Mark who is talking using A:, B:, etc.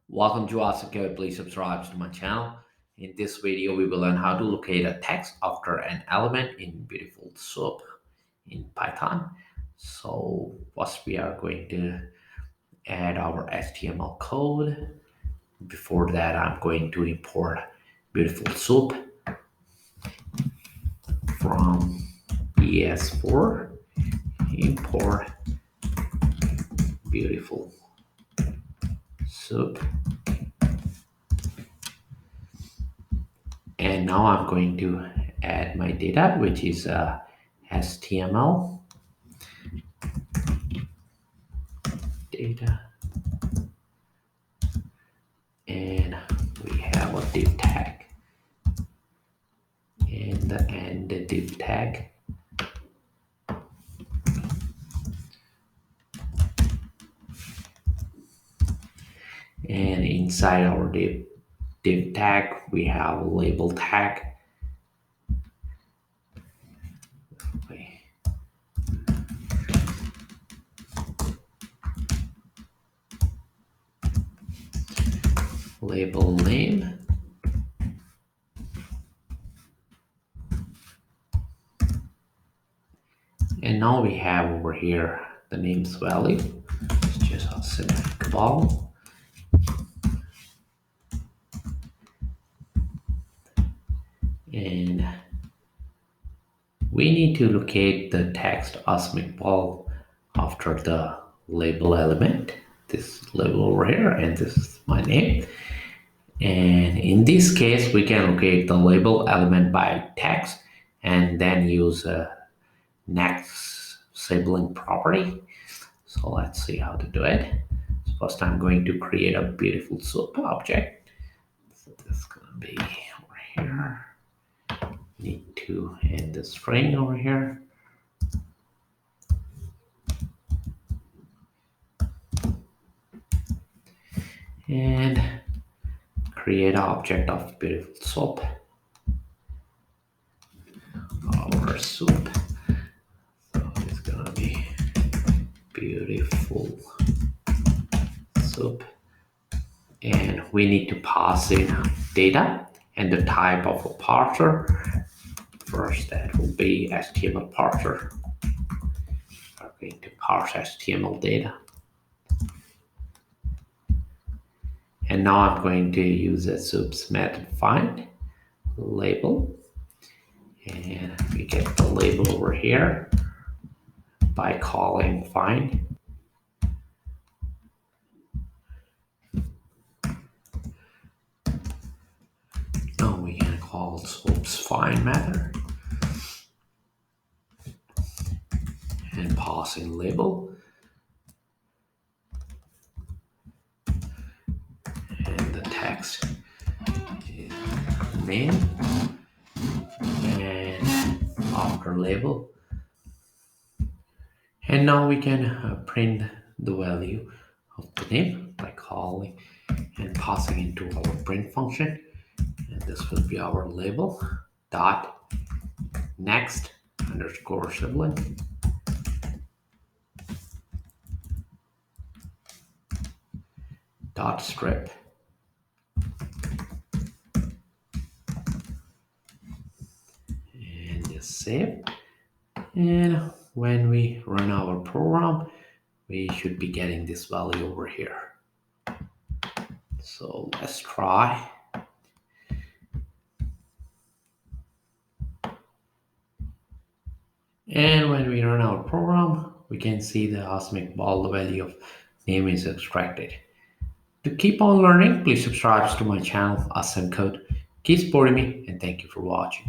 A: Welcome to Awesome Code. Please subscribe to my channel. In this video, we will learn how to locate a text after an element in BeautifulSoup in Python. So first we are going to add our HTML code. Before that, I'm going to import BeautifulSoup from ES4. Import BeautifulSoup. And now I'm going to add my data, which is HTML data. And we have a div tag. And the div tag. And inside our div tag, we have a label tag. Label name. And now we have over here the name's value. It's just a symmetric ball. And we need to locate the text asymmetric ball after the label element. This label over here, and this is my name. And in this case, we can locate the label element by text and then use a next sibling property. So let's see how to do it. So first, I'm going to create a BeautifulSoup object. So this is going to be over here. Need to end the string over here. And create an object of BeautifulSoup. Our soup. So it's gonna be BeautifulSoup. And we need to pass in data and the type of a parser. First, that will be HTML parser. We're going to parse HTML data. And now I'm going to use a soups method find label. And we get the label over here by calling find. Now we can call soups find method and pass in label. And the text is name. And after label. And now we can print the value of the name by calling and passing into our print function. And this will be our label dot next underscore sibling dot strip. And just save. And when we run our program, we should be getting this value over here. So let's try. And when we run our program, we can see the asymmetric ball, the value of name is extracted. To keep on learning, please subscribe to my channel, Awesome Code. Keep supporting me, and thank you for watching.